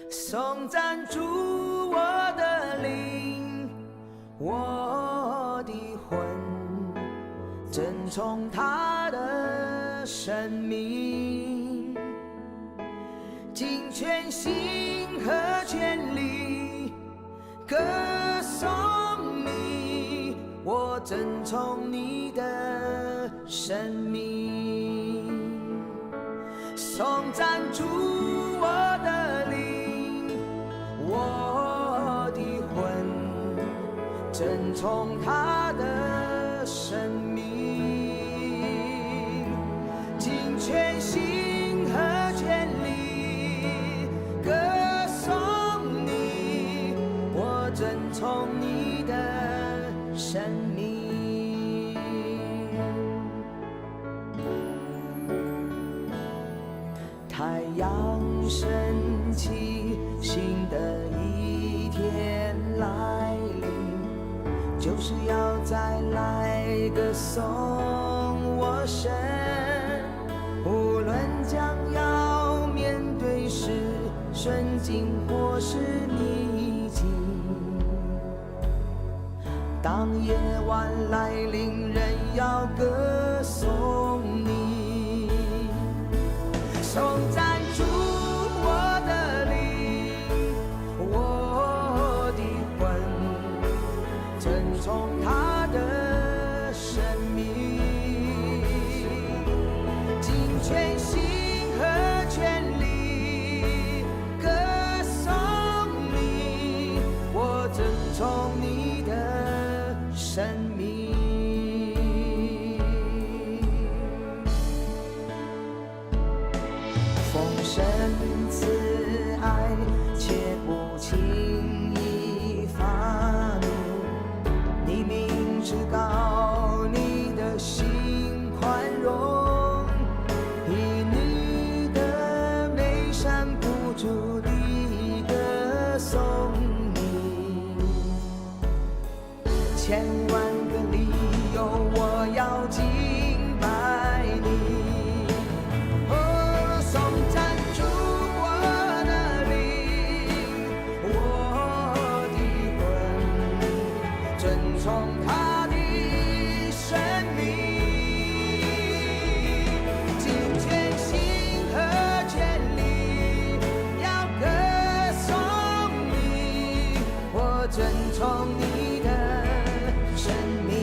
送赞助我的灵，我的魂，珍重他的生命，尽全心和全力歌颂你，我珍重你的生命，送赞助我的灵，我的魂，珍重他的生命，尽全心和全力歌颂你，我珍重你的生命。太阳升起，新的一天来临，就是要再来歌颂我神。无论将要面对是顺境或是逆境，当夜晚来临，仍要歌颂你，送赞助我的灵，我的魂，珍重他的生命，尽全心和全力歌颂你，我珍重你的生命。丰盛慈爱，切不轻易发怒。你明知道你的心宽容，以你的美善不住地歌颂你。千万个理由，我要敬拜你。珍重你的生命。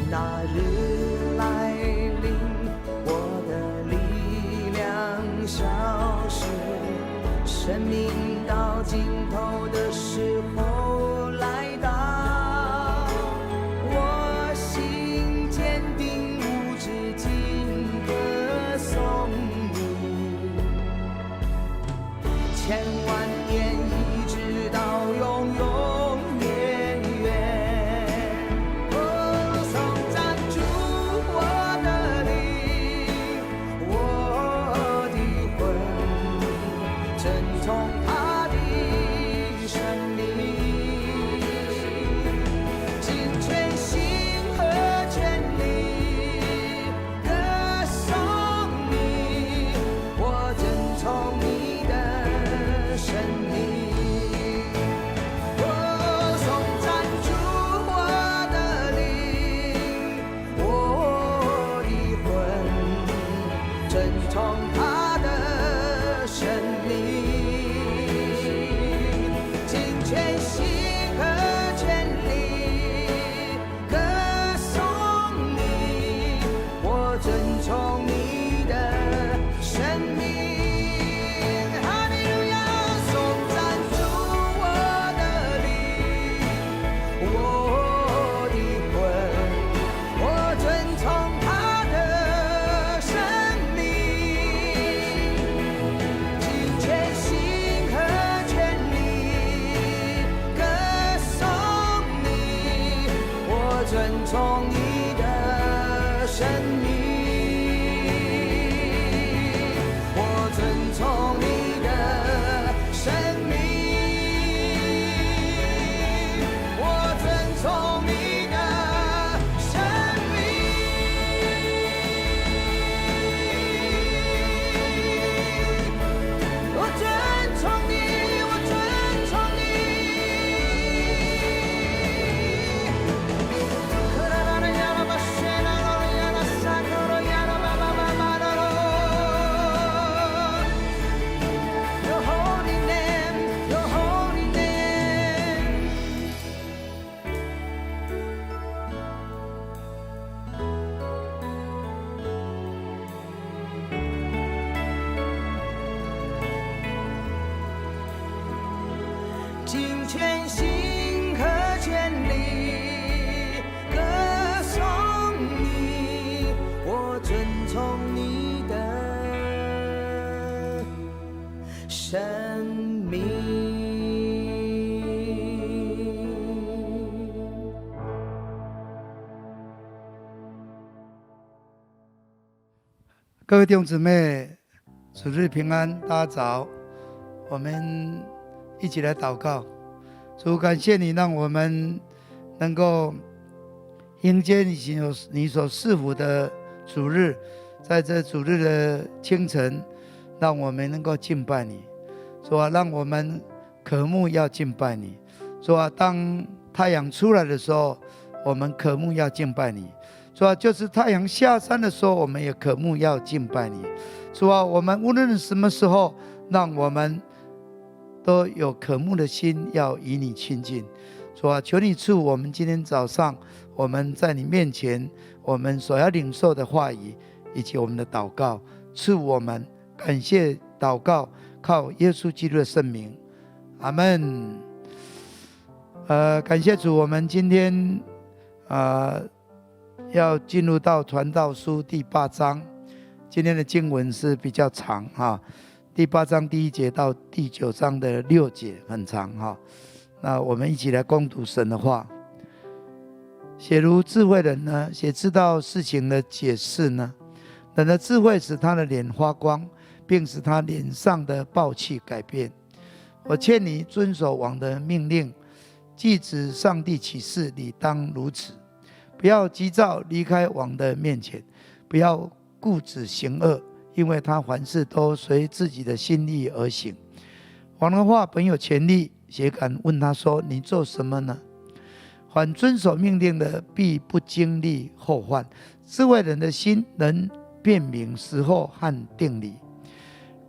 那日来临，我的力量消失，生命到尽头的时候来到，我心坚定无止境歌颂你，千万年一直到永永远远。生命。我遵从你的生命，我遵从你的生命。我遵从你，我遵从Your holy name, your holy name。尽全心和全力歌颂你，我遵从你的生命。各位弟兄姊妹，主日平安，大家早。我们一起来祷告。主，感谢你，让我们能够迎接你所赐福的主日，在这主日的清晨，让我们能够敬拜你。主啊，让我们渴慕要敬拜你。主啊，当太阳出来的时候，我们渴慕要敬拜你。主啊，就是太阳下山的时候，我们也渴慕要敬拜你。主啊，我们无论什么时候，让我们都有渴慕的心，要与你亲近。主啊，求你赐我们今天早上，我们在你面前，我们所要领受的话语，以及我们的祷告，赐我们。感谢祷告，靠耶稣基督的圣名，阿们。感谢主，我们今天要进入到传道书第8章。今天的经文是比较长第8章第1节到第9章的6节，很长那我们一起来攻读神的话。写如智慧人呢，写知道事情的解释呢，人的智慧使他的脸发光，并使他脸上的暴气改变。我劝你遵守王的命令，既指上帝启示，理当如此。不要急躁离开王的面前，不要固执行恶，因为他凡事都随自己的心意而行。王的话本有权利，谁敢问他说：“你做什么呢？”凡遵守命令的，必不经历后患。智慧人的心能辨明时候和定理。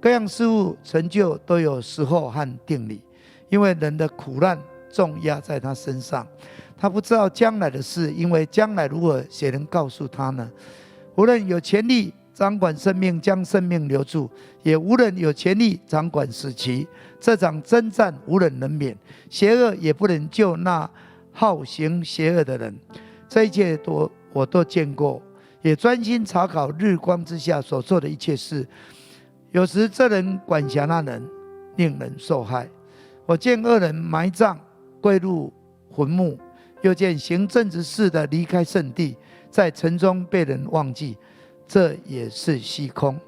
各样事物成就都有时候和定理，因为人的苦难重压在他身上。他不知道将来的事，因为将来如何，谁能告诉他呢？无论有权力掌管生命，将生命留住，也无人有权力掌管死期。这场征战无人能免，邪恶也不能救那好行邪恶的人。这一切我都见过，也专心查考日光之下所做的一切事。有时这人管辖那人，令人受害。我见恶人埋葬，归入坟墓，又见行正直事的离开圣地，在城中被人忘记，这也是虚空。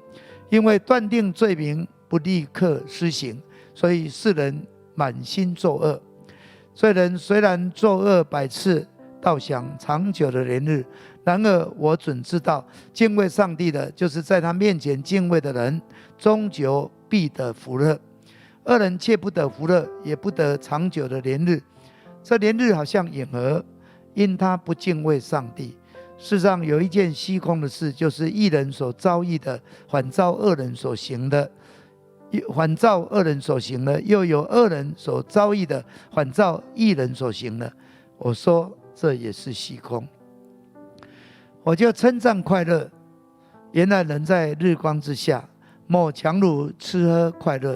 因为断定罪名不立刻施行，所以世人满心作恶。罪人虽然作恶百次，倒想长久的年日。然而我准知道，敬畏上帝的，就是在他面前敬畏的人，终究必得福乐。恶人却不得福乐，也不得长久的年日。这年日好像影儿，因他不敬畏上帝。世上有一件虚空的事，就是义人所遭遇的，反照恶人所行的；反照恶人所行的，又有恶人所遭遇的，反照义人所行的。我说这也是虚空。我就称赞快乐，原来人在日光之下，莫强如吃喝快乐，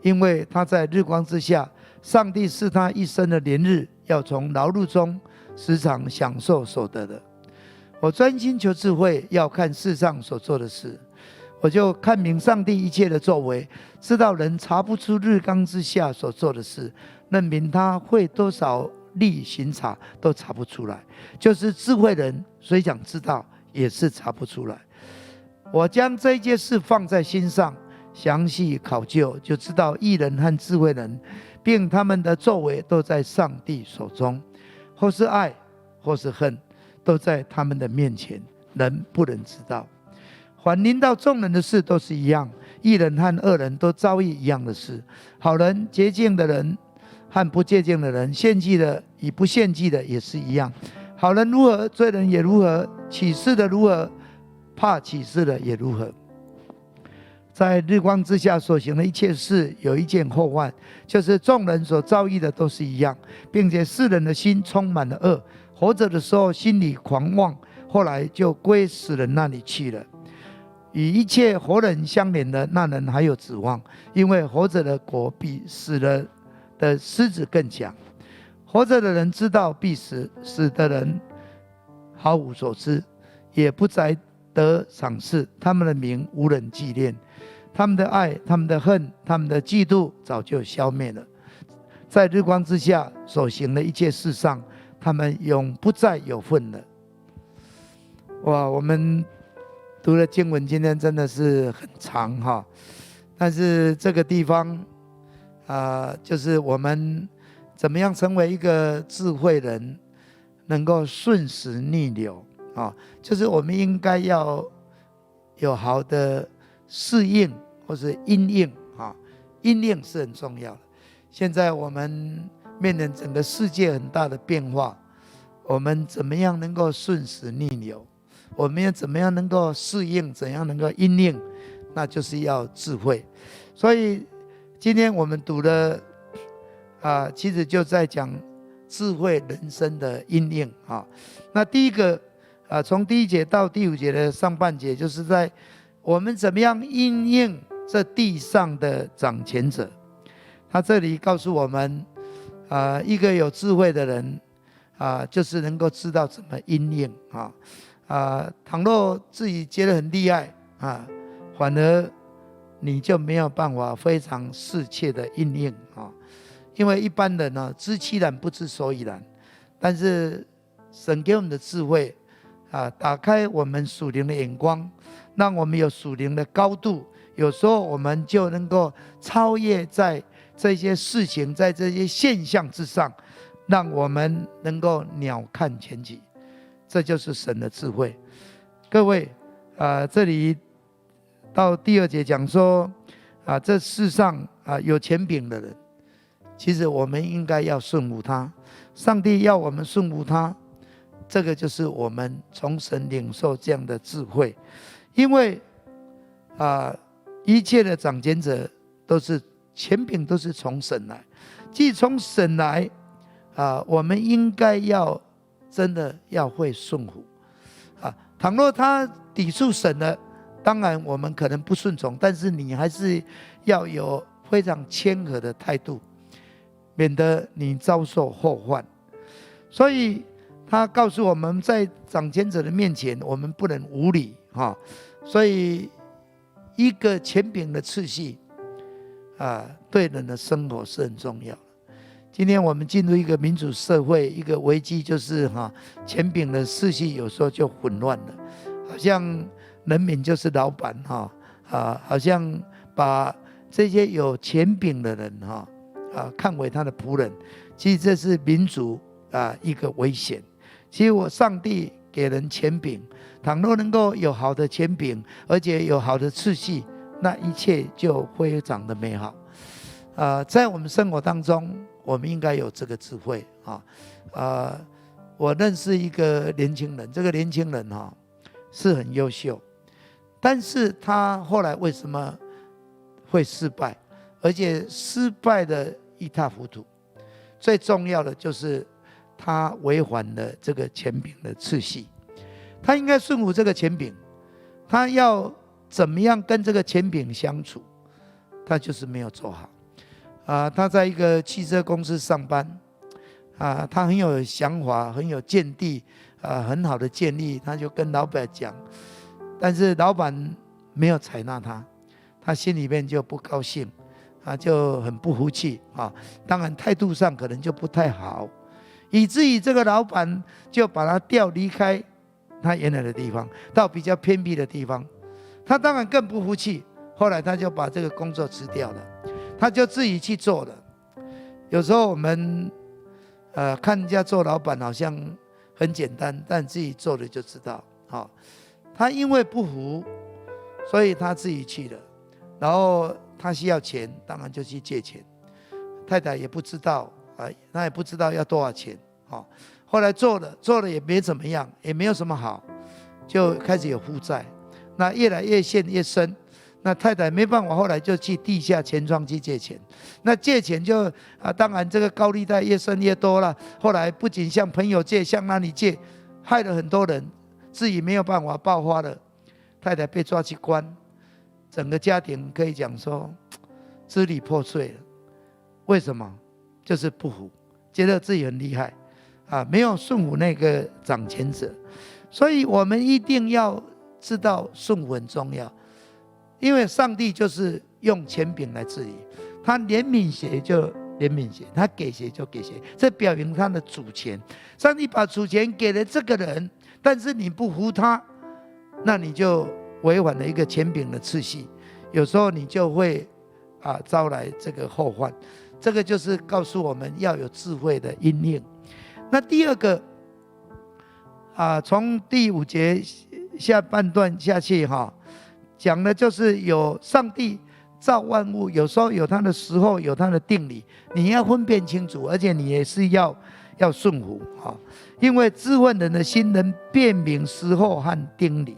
因为他在日光之下，上帝是他一生的年日，要从劳碌中时常享受所得的。我专心求智慧，要看世上所做的事，我就看明上帝一切的作为，知道人查不出日光之下所做的事，认明他会多少力巡查都查不出来。就是智慧人虽想知道，也是查不出来。我将这一件事放在心上，详细考究，就知道义人和智慧人，并他们的作为都在上帝手中，或是爱，或是恨，都在他们的面前，人不能知道。凡临到众人的事都是一样，义人和恶人都遭遇一样的事。好人、洁净的人和不洁净的人，献祭的与不献祭的也是一样。好人如何，罪人也如何；起誓的如何，怕起誓的也如何。在日光之下所行的一切事，有一件后患，就是众人所遭遇的都是一样，并且世人的心充满了恶，活着的时候心里狂妄，后来就归死人那里去了。与一切活人相连的那人还有指望，因为活着的国比死了的狮子更强。活着的人知道必死，死的人毫无所知，也不再得赏赐，他们的名无人纪念，他们的爱、他们的恨、他们的嫉妒早就消灭了。在日光之下所行的一切事上，他们永不再有份了。哇，我们读的经文今天真的是很长哈，但是这个地方就是我们怎么样成为一个智慧人，能够顺时逆流啊，就是我们应该要有好的适应或是因应啊，因应是很重要的。现在我们面临整个世界很大的变化，我们怎么样能够顺时逆流？我们要怎么样能够适应？怎样能够因应？那就是要智慧。所以今天我们读的其实就在讲智慧人生的因应啊。那第一个从第1节到第5节的上半节，就是在我们怎么样因应这地上的掌权者。他这里告诉我们，一个有智慧的人就是能够知道怎么因应倘若自己觉得很厉害反而你就没有办法非常适切的因应因为一般人知其然不知所以然，但是神给我们的智慧打开我们属灵的眼光，让我们有属灵的高度，有时候我们就能够超越在这些事情，在这些现象之上，让我们能够鸟瞰全局。这就是神的智慧。各位这里到第2节讲说这世上有权柄的人，其实我们应该要顺服他，上帝要我们顺服他，这个就是我们从神领受这样的智慧。因为一切的掌权者都是权柄，都是从神来，既从神来我们应该要真的要会顺服倘若他抵触神了，当然我们可能不顺从，但是你还是要有非常谦和的态度，免得你遭受后患。所以他告诉我们，在掌权者的面前我们不能无礼所以一个权柄的次序对人的生活是很重要的。今天我们进入一个民主社会，一个危机就是权柄的次序有时候就混乱了，好像人民就是老板好像把这些有权柄的人看为他的仆人，其实这是民主一个危险。其实上帝给人权柄，倘若能够有好的权柄，而且有好的次序，那一切就非常的美好。在我们生活当中，我们应该有这个智慧我认识一个年轻人，这个年轻人是很优秀，但是他后来为什么会失败，而且失败的一塌糊涂？最重要的就是他违反了这个权柄的次序。他应该顺服这个权柄，他要怎么样跟这个权柄相处，他就是没有做好他在一个汽车公司上班他很有想法，很有见地很好的建议，他就跟老板讲，但是老板没有采纳他，他心里面就不高兴就很不服气当然态度上可能就不太好，以至于这个老板就把他调离开他原来的地方，到比较偏僻的地方，他当然更不服气。后来他就把这个工作辞掉了，他就自己去做了。有时候我们看人家做老板好像很简单，但自己做了就知道。他因为不服，所以他自己去了。然后他需要钱，当然就去借钱。太太也不知道他也不知道要多少钱。后来做了也没怎么样，也没有什么好，就开始有负债。那越来越陷越深。那太太没办法，后来就去地下钱庄去借钱。那借钱就当然这个高利贷越生越多了。后来不仅向朋友借，向哪里借，害了很多人，自己没有办法爆发了。太太被抓去关，整个家庭可以讲说支离破碎了。为什么？就是不服，觉得自己很厉害没有顺服那个掌权者。所以我们一定要知道顺服很重要。因为上帝就是用权柄来治理，他怜悯谁就怜悯谁，他给谁就给谁，这表明他的主权。上帝把主权给了这个人，但是你不服他，那你就违反了一个权柄的次序，有时候你就会招来这个后患。这个就是告诉我们要有智慧的因应。那第二个从第5节下半段下去讲的就是有上帝造万物，有时候有他的时候，有他的定理，你要分辨清楚，而且你也是要顺服因为智慧人的心能辨明时候和定理，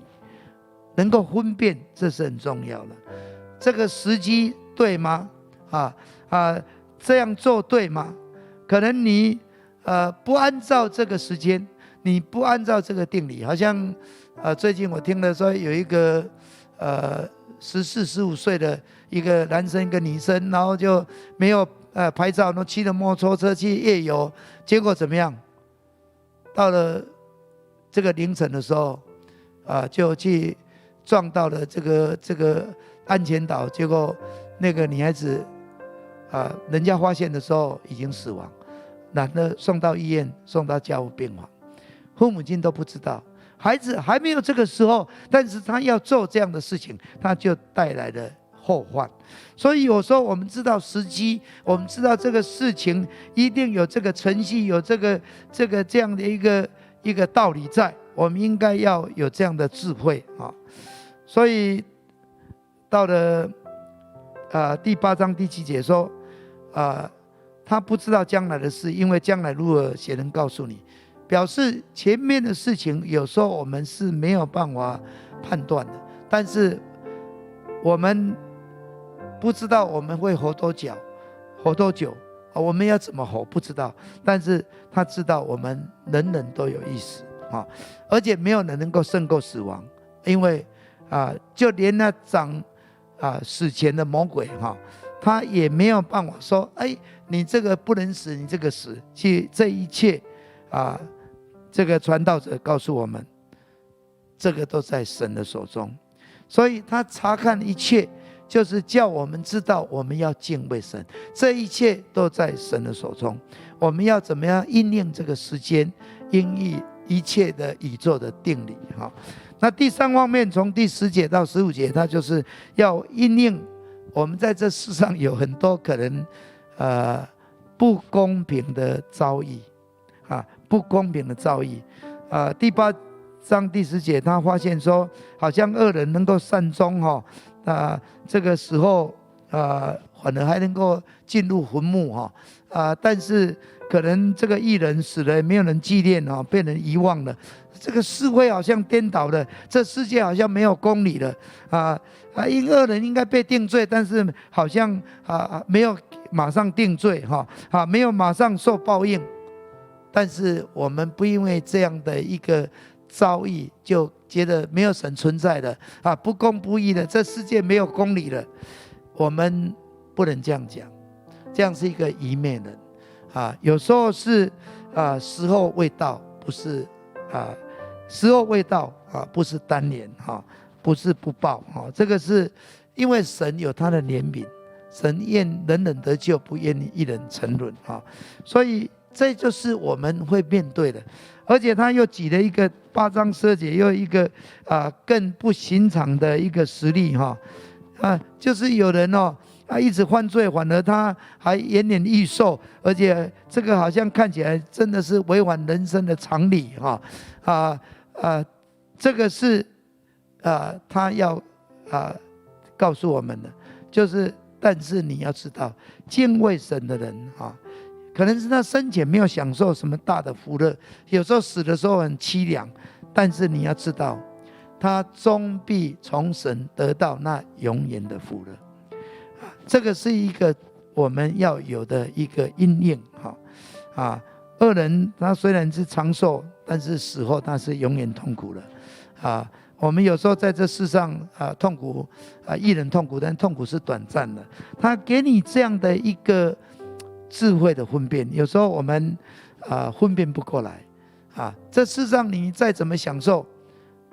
能够分辨，这是很重要的。这个时机对吗？这样做对吗？可能你不按照这个时间，你不按照这个定理，好像最近我听了说有一个14、15岁的一个男生一个女生，然后就没有牌照，都骑着摩托车去夜游，结果怎么样？到了这个凌晨的时候就去撞到了这个安全岛，结果那个女孩子人家发现的时候已经死亡，男的送到医院，送到加护病房，父母亲都不知道。孩子还没有这个时候，但是他要做这样的事情，他就带来了后患。所以有时候我们知道时机，我们知道这个事情一定有这个程序，有这样的一个道理在，我们应该要有这样的智慧所以到了第8章第7节说他不知道将来的事，因为将来如何，谁能告诉你？表示前面的事情有时候我们是没有办法判断的，但是我们不知道我们会活多久，我们要怎么活不知道，但是他知道我们人人都有意识而且没有人能够胜过死亡，因为就连那掌死前的魔鬼他也没有办法说你这个不能死，你这个死，其实这一切这个传道者告诉我们，这个都在神的手中。所以他查看一切，就是叫我们知道我们要敬畏神，这一切都在神的手中。我们要怎么样因应这个时间，因应一切的宇宙的定理那第3方面，从第10节到15节，它就是要因应我们在这世上有很多可能不公平的遭遇不公平的遭遇第8章第10节，他发现说，好像恶人能够善终这个时候反而还能够进入坟墓但是可能这个义人死了，没有人纪念被人遗忘了。这个是非好像颠倒了，这世界好像没有公理了因恶人应该被定罪，但是好像没有马上定罪没有马上受报应。但是我们不因为这样的一个遭遇就觉得没有神存在了不公不义了，这世界没有公理了。我们不能这样讲，这样是一个愚昧人有时候是时候未到，不是时候未到不是单言不是不报这个是因为神有他的怜悯，神愿人人得救，不愿一人沉沦所以这就是我们会面对的。而且他又举了一个8章12节，又一个更不寻常的一个实例就是有人一直犯罪，反而他还延年益寿，而且这个好像看起来真的是违反人生的常理这个是他要告诉我们的，就是但是你要知道，敬畏神的人可能是他生前没有享受什么大的福乐，有时候死的时候很凄凉，但是你要知道，他终必从神得到那永远的福乐。这个是一个我们要有的一个因应恶人他虽然是长寿，但是死后他是永远痛苦的我们有时候在这世上痛苦义人痛苦，但痛苦是短暂的。他给你这样的一个智慧的分辨，有时候我们分辨不过来这世上你再怎么享受，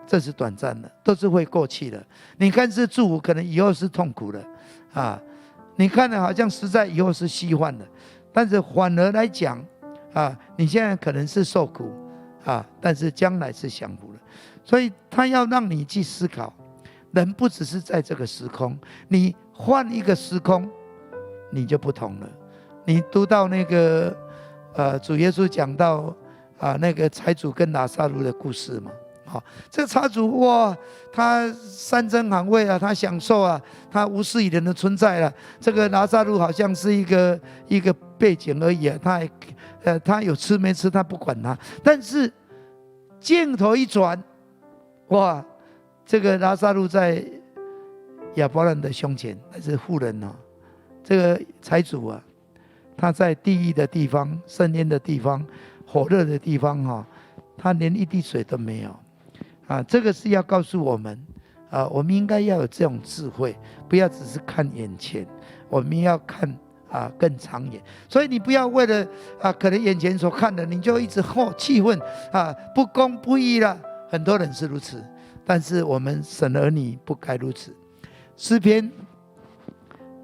这是短暂的，都是会过去的。你看是祝福，可能以后是痛苦的你看的好像实在以后是虚幻的，但是反而来讲你现在可能是受苦但是将来是享福的。所以他要让你去思考，人不只是在这个时空，你换一个时空你就不同了。你读到那个主耶稣讲到那个财主跟拉撒路的故事嘛这个财主哇，他山珍海味他享受他无视于人的存在了。这个拉撒路好像是一个背景而已他有吃没吃他不管他，但是镜头一转，哇，这个拉撒路在亚伯兰的胸前，那是妇人这个财主他在地狱的地方、深渊的地方、火热的地方他连一滴水都没有这个是要告诉我们我们应该要有这种智慧，不要只是看眼前，我们要看更长远。所以你不要为了可能眼前所看的，你就一直气愤不公不义了。很多人是如此，但是我们神儿女不该如此。诗篇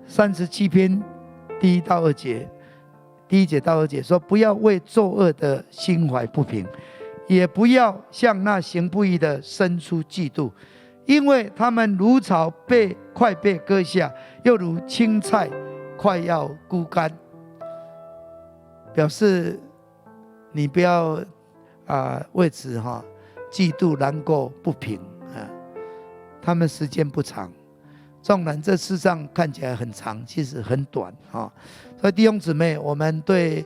37篇第1到2节，第1节到2节说：不要为作恶的心怀不平，也不要向那行不义的生出嫉妒，因为他们如草快被割下，又如青菜快要枯干。表示你不要为此嫉妒难过不平他们时间不长，纵然这世上看起来很长，其实很短所以弟兄姊妹，我们对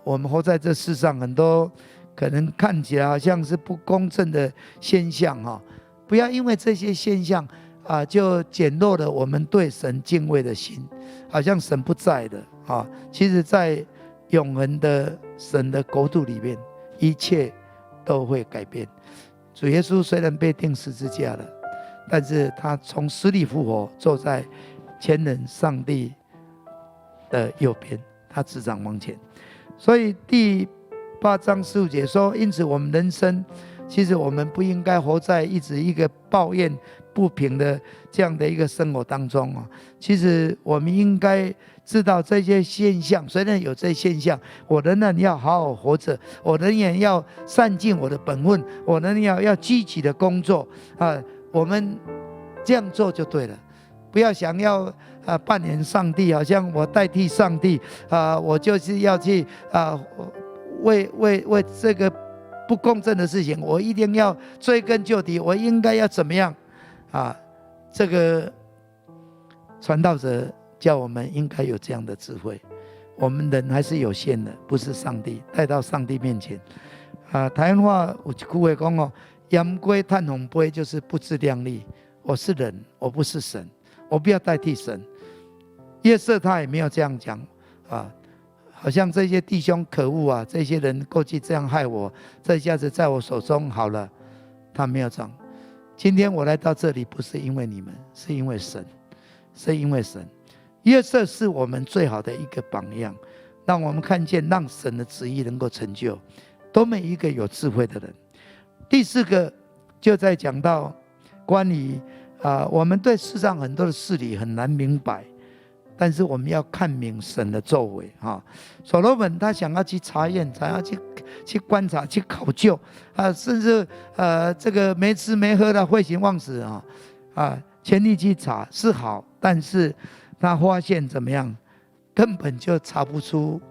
我们活在这世上，很多可能看起来好像是不公正的现象不要因为这些现象就减弱了我们对神敬畏的心，好像神不在的其实在永恒的神的国度里面，一切都会改变。主耶稣虽然被钉十字架了，但是他从死里复活，坐在全能上帝的右边，他执掌往前。所以第8章15节说，因此我们人生其实我们不应该活在一直一个抱怨不平的这样的一个生活当中其实我们应该知道这些现象，虽然有这些现象，我仍然要好好活着，我仍然要善尽我的本分，我仍然要积极的工作我们这样做就对了。不要想要扮演上帝，好像我代替上帝我就是要去为这个不公正的事情，我一定要追根究底，我应该要怎么样这个传道者叫我们应该有这样的智慧。我们人还是有限的，不是上帝，带到上帝面前台湾话有一句话说盐龟探红杯，就是不自量力。我是人，我不是神，我不要代替神。约瑟他也没有这样讲好像这些弟兄可恶这些人过去这样害我，这下子在我手中好了。他没有讲，今天我来到这里不是因为你们，是因为神，是因为神。约瑟是我们最好的一个榜样，让我们看见让神的旨意能够成就，多么一个有智慧的人。第4个就在讲到关于我们对世上很多的事理很难明白，但是我们要看明神的作为哈。所罗门他想要去查验，想要去观察、去考究甚至这个没吃没喝的废寝忘食全力去查是好，但是他发现怎么样，根本就查不出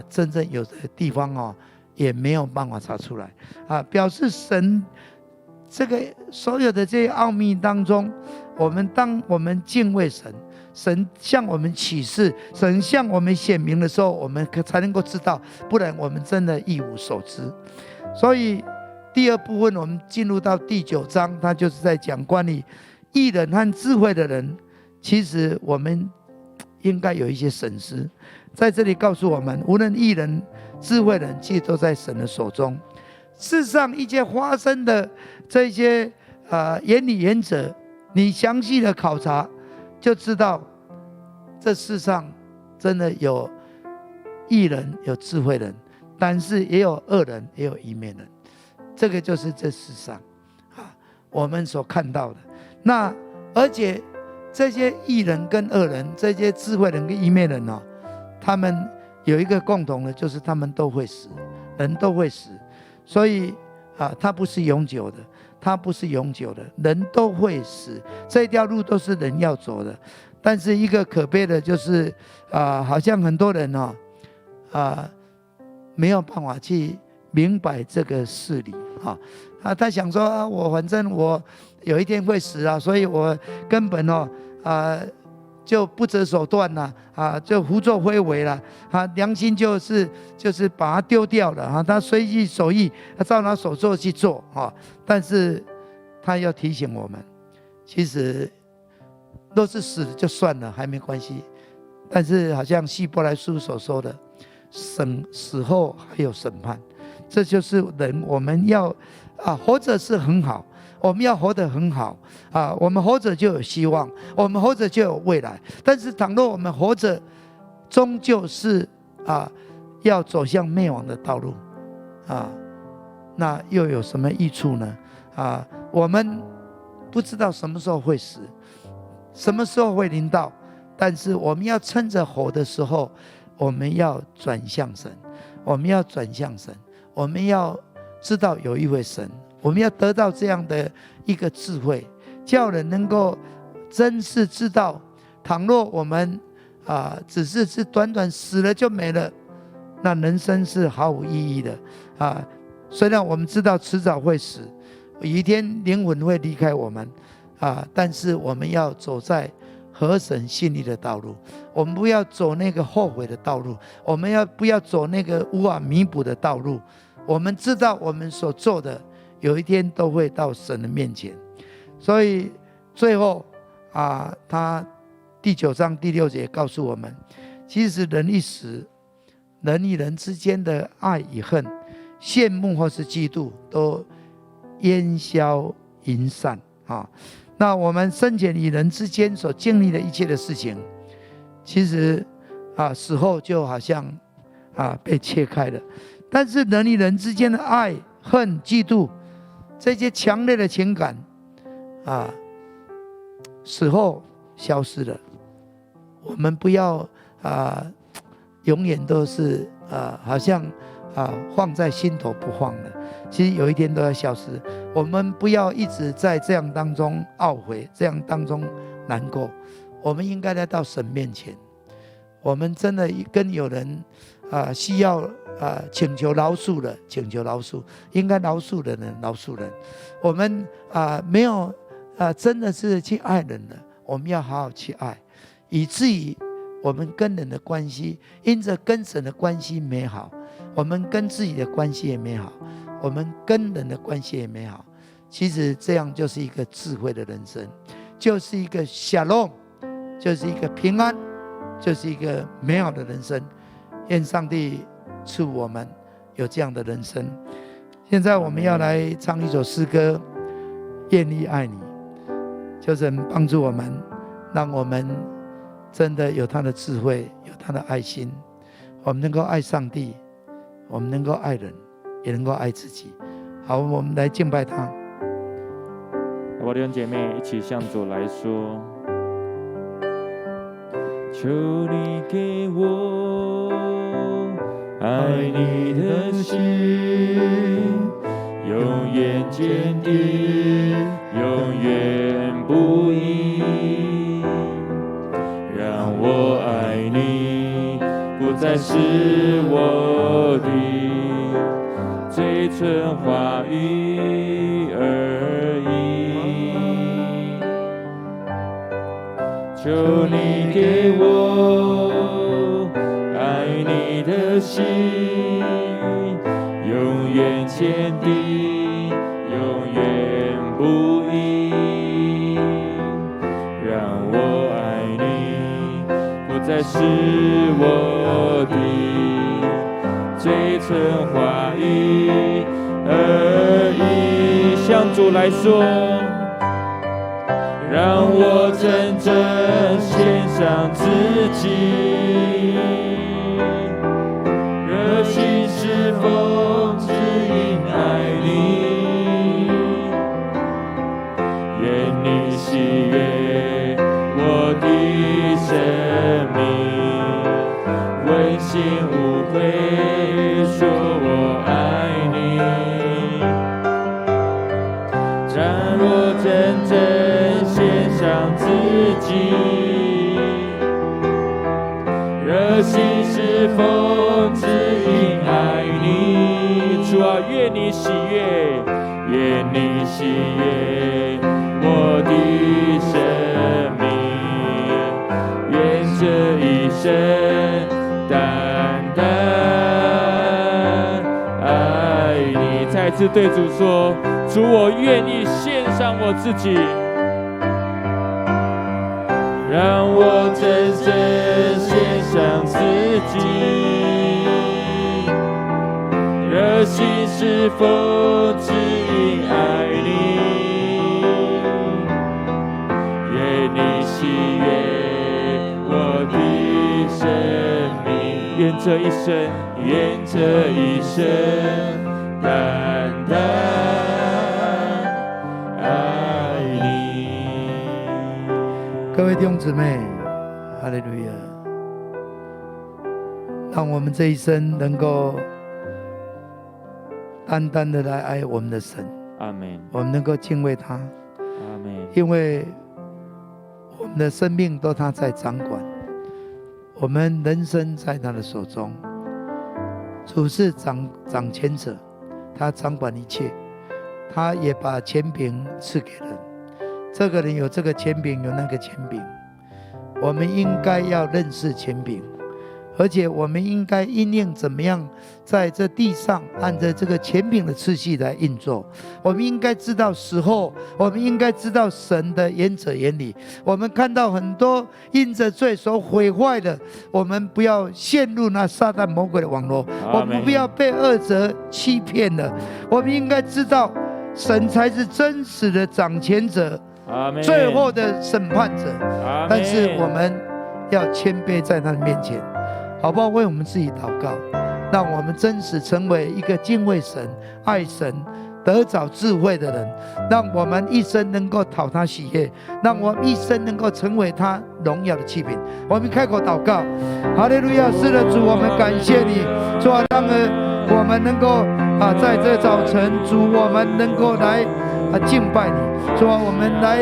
真正有的地方也没有办法查出来表示神这个所有的这些奥秘当中，当我们敬畏神，神向我们启示，神向我们显明的时候，我们才能够知道，不然我们真的一无所知。所以第二部分我们进入到第9章，它就是在讲关于义人和智慧的人，其实我们应该有一些审视。在这里告诉我们，无论义人智慧人，其实都在神的手中。世上一切发生的这些原理原则，你详细的考察，就知道这世上真的有义人，有智慧人，但是也有恶人，也有愚昧人。这个就是这世上我们所看到的。那而且这些义人跟恶人，这些智慧人跟愚昧人他们有一个共同的，就是他们都会死，人都会死。所以它不是永久的，它不是永久的，人都会死，这条路都是人要走的。但是一个可悲的就是好像很多人没有办法去明白这个事理他想说反正我有一天会死所以我根本就不择手段了就胡作非为了良心就是把它丢掉了他随意所欲，他照他所做去做但是他要提醒我们，其实若是死了就算了，还没关系。但是好像希伯来书所说的，死后还有审判。这就是人，我们要活着是很好，我们要活得很好我们活着就有希望，我们活着就有未来。但是倘若我们活着终究是要走向灭亡的道路那又有什么益处呢我们不知道什么时候会死，什么时候会临到，但是我们要趁着活的时候，我们要转向神，我们要转向神，我们要知道有一位神，我们要得到这样的一个智慧，叫人能够真是知道，倘若我们只是短短死了就没了，那人生是毫无意义的虽然我们知道迟早会死，有一天灵魂会离开我们但是我们要走在合神心意的道路，我们不要走那个后悔的道路，我们不要走那个无法弥补的道路。我们知道我们所做的有一天都会到神的面前。所以最后他第9章第6节告诉我们，其实人一死，人与人之间的爱与恨、羡慕或是嫉妒都烟消云散那我们生前与人之间所经历的一切的事情，其实死后就好像被切开了。但是人与人之间的爱、恨、嫉妒这些强烈的情感死后消失了。我们不要永远都是好像放在心头不放的，其实有一天都要消失。我们不要一直在这样当中懊悔，这样当中难过。我们应该来到神面前，我们真的跟有人需要请求饶恕的，请求饶恕，应该饶恕的人饶恕人。我们没有真的是去爱人了，我们要好好去爱，以至于我们跟人的关系，因着跟神的关系美好，我们跟自己的关系也美好，我们跟人的关系也美好。其实这样就是一个智慧的人生，就是一个shalom，就是一个平安，就是一个美好的人生。愿上帝赐我们有这样的人生。现在我们要来唱一首诗歌，愿意爱你，就是帮助我们，让我们真的有他的智慧，有他的爱心，我们能够爱上帝，我们能够爱人，也能够爱自己。好，我们来敬拜他。好不好，弟兄姐妹一起向主来说，求你给我爱你的心，永远坚定，永远不移。让我爱你，不再是我的嘴唇话语而已。求你给我爱你的心，永远坚定，永远不移。让我爱你，不再是我的嘴唇话语而已。向主来说，让我真正献上自己，热心侍奉，只因爱你。愿你喜悦我的生命，问心无愧说我爱你。让我真正献上自己，热心侍奉，只因爱你。主啊，愿你喜悦，愿你喜悦我的生命，愿这一生单单爱你。再次对主说，主，我愿意献上我自己，让我真正献上自己，热心侍奉，只因爱你。愿你喜悦我的生命，愿这一生，愿这一生单单爱你。各位弟兄姊妹，哈利路亚！让我们这一生能够单单的来爱我们的神。阿们。我们能够敬畏他。阿们。因为我们的生命都他在掌管，我们人生在他的手中。主是掌权者，他掌管一切，他也把权柄赐给人。这个人有这个权柄，有那个权柄，我们应该要认识权柄，而且我们应该因应怎么样在这地上按着这个权柄的次序来运作。我们应该知道时候，我们应该知道神的原则原理。我们看到很多因着罪所毁坏的，我们不要陷入那撒旦魔鬼的网络，我们不要被恶者欺骗了。我们应该知道神才是真实的掌权者，最后的审判者。但是我们要谦卑在他的面前，好不好？为我们自己祷告，让我们真实成为一个敬畏神、爱神、得着智慧的人，让我们一生能够讨他喜悦，让我们一生能够成为他荣耀的器皿。我们开口祷告，哈利路亚！是的，主，我们感谢你，主啊，让我们能够在这早晨，主，我们能够来敬拜你，主啊，我们来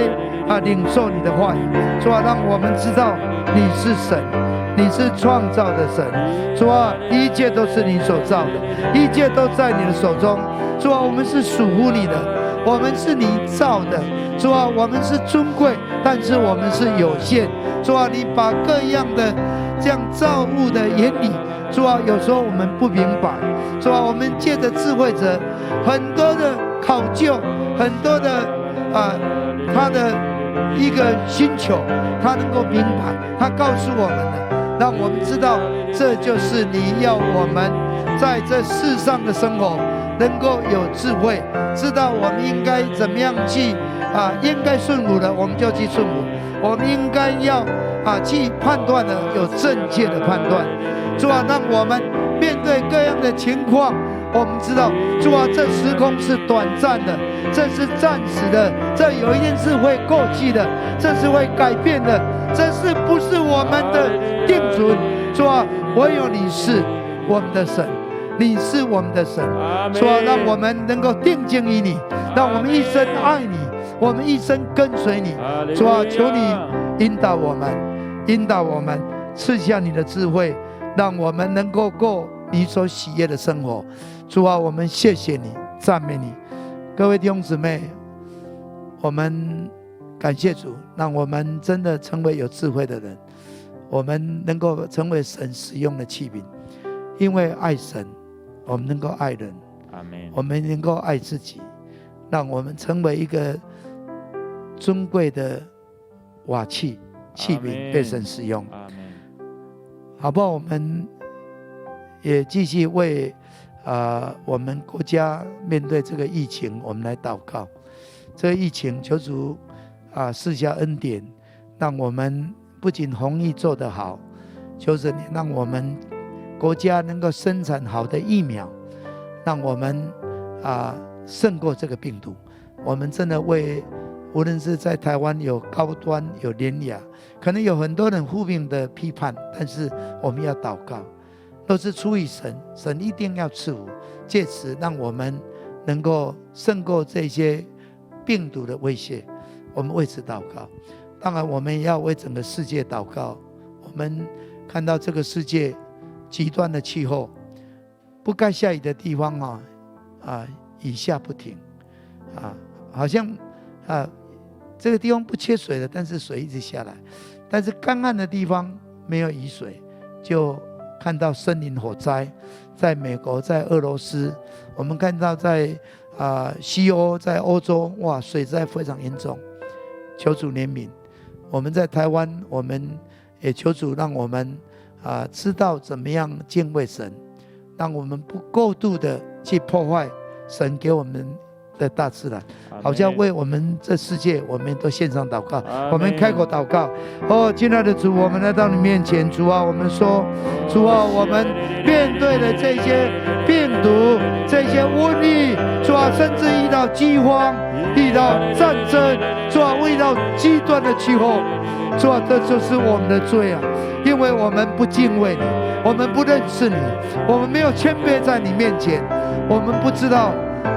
领受你的话语，主啊，让我们知道你是神，你是创造的神，主啊，一切都是你所造的，一切都在你的手中，主啊，我们是属乎你的，我们是你造的，主啊，我们是尊贵，但是我们是有限，主啊，你把各样的这样造物的原理，主啊，有时候我们不明白，主啊，我们借着智慧者很多的考究，很多的他的一个星球，他能够明白，他告诉我们的，让我们知道这就是你要我们在这世上的生活能够有智慧，知道我们应该怎么样去应该顺服的我们就去顺服，我们应该要去判断的有正确的判断。主啊，让我们面对各样的情况，我们知道，主啊，这时空是短暂的，这是暂时的，这有一天是会过去的，这是会改变的，这是不是我们的定准？主啊，唯有你是我们的神，你是我们的神。主啊，让我们能够定睛于你，让我们一生爱你，我们一生跟随你。主啊，求你引导我们，引导我们，赐下你的智慧，让我们能够过你所喜悦的生活。主啊，我们谢谢你，赞美你。各位弟兄姊妹，我们感谢主，让我们真的成为有智慧的人，我们能够成为神使用的器皿。因为爱神，我们能够爱人，我们能够爱自己，让我们成为一个尊贵的瓦器器皿，被神使用。好不好？我们也继续为我们国家面对这个疫情，我们来祷告。这个疫情，求主赐下恩典，让我们不仅防疫做得好，求神你让我们国家能够生产好的疫苗，让我们胜过这个病毒。我们真的为无论是在台湾有高端有廉雅，可能有很多人负面的批判，但是我们要祷告，都是出于神，神一定要赐福，借此让我们能够胜过这些病毒的威胁。我们为此祷告。当然我们也要为整个世界祷告。我们看到这个世界极端的气候，不该下雨的地方雨下不停好像这个地方不缺水了，但是水一直下来。但是干旱的地方没有雨水，就看到森林火灾，在美国，在俄罗斯，我们看到在西欧，在欧洲，哇，水灾非常严重。求主怜悯。我们在台湾，我们也求主让我们知道怎么样敬畏神，让我们不过度的去破坏神给我们的大自然。好像为我们这世界，我们都献上祷告，我们开口祷告。亲爱的主，我们来到你面前，主啊，我们说，主啊，我们面对的这些病毒，这些瘟疫，主啊，甚至遇到饥荒，遇到战争，主啊，遇到极端的气候，主啊，这就是我们的罪啊！因为我们不敬畏你，我们不认识你，我们没有谦卑在你面前，我们不知道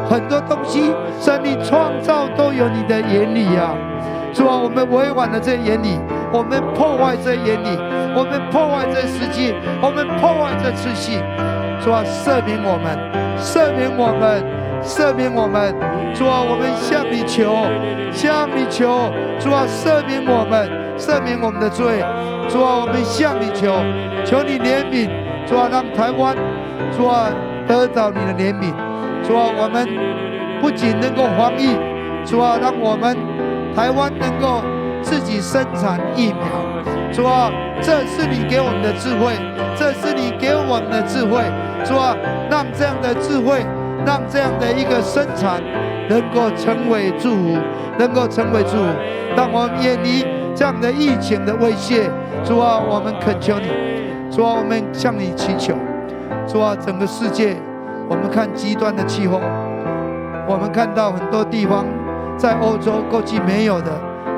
很多东西，神你创造都有你的原理啊！主啊，我们违反了这原理，我们破坏这原理，我们破坏这世界，我们破坏这秩序。主啊，赦免我们，赦免我们，赦免我们！主啊，我们向你求，向你求！主啊，赦免我们，赦免我们的罪！主啊，我们向你求，求你怜悯！主啊，让台湾，主啊，得到你的怜悯！主啊，我们不仅能够防疫，主啊，让我们台湾能够自己生产疫苗。主啊，这是你给我们的智慧，这是你给我们的智慧。主啊，让这样的智慧，让这样的一个生产能够成为祝福，能够成为祝福。让我们远离这样的疫情的威胁。主啊，我们恳求你。主啊，我们向你祈求。主啊，整个世界，我们看极端的气候，我们看到很多地方在欧洲过去没有的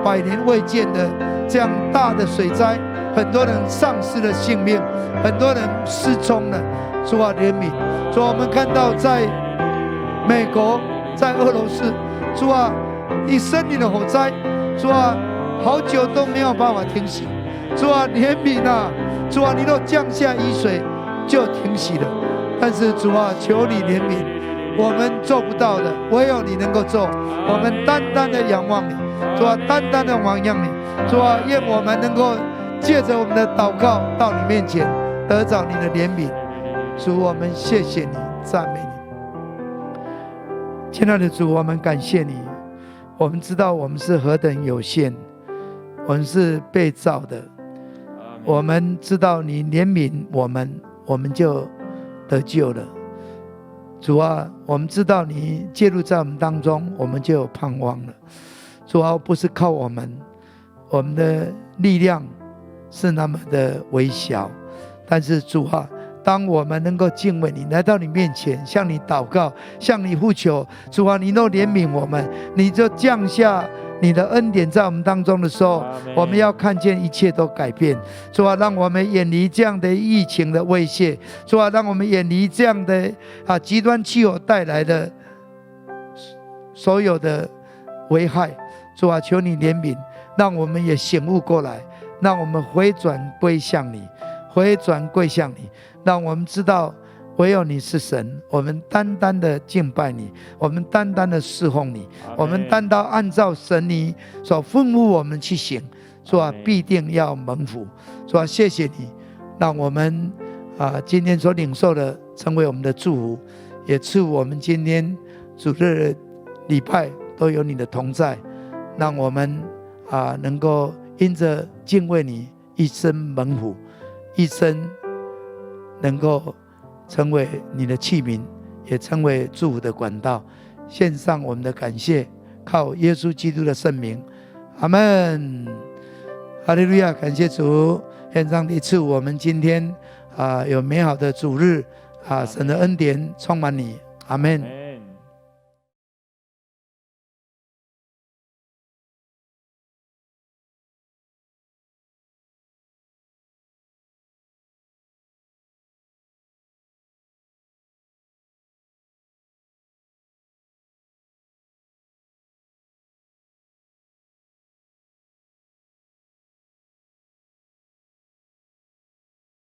100年未见的这样大的水灾，很多人丧失了性命，很多人失踪了。主啊，怜悯！主啊，我们看到在美国，在俄罗斯，主啊，一森林的火灾，主啊，好久都没有办法停息。主啊，怜悯啊！主啊，你若降下雨水就停息了。但是主啊，求你怜悯，我们做不到的，唯有你能够做。我们单单的仰望你，主啊，单单的仰望你，主啊，愿我们能够借着我们的祷告到你面前，得着你的怜悯。主，我们谢谢你，赞美你。亲爱的主，我们感谢你。我们知道我们是何等有限，我们是被造的。我们知道你怜悯我们，我们就得救了。主啊，我们知道你介入在我们当中，我们就有盼望了。主啊，不是靠我们，我们的力量是那么的微小，但是主啊，当我们能够敬畏你，来到你面前，向你祷告，向你呼求，主啊，你若怜悯我们，你就降下你的恩典在我们当中的时候，我们要看见一切都改变。主啊，让我们远离这样的疫情的威胁，主啊，让我们远离这样的极端气候带来的所有的危害。主啊，求你怜悯，让我们也醒悟过来，让我们回转归向你，回转归向你，让我们知道唯有你是神，我们单单的敬拜你，我们单单的侍奉你，我们单单按照神你所吩咐我们去行。主啊，必定要蒙福。主啊，谢谢你，让我们今天所领受的成为我们的祝福，也赐我们今天主日礼拜都有你的同在，让我们能够因着敬畏你，一生蒙福，一生能够成为你的器皿，也成为祝福的管道。献上我们的感谢，靠耶稣基督的圣名，阿们。哈利路亚，感谢主，愿上帝赐我们今天有美好的主日，神的恩典充满你，阿们。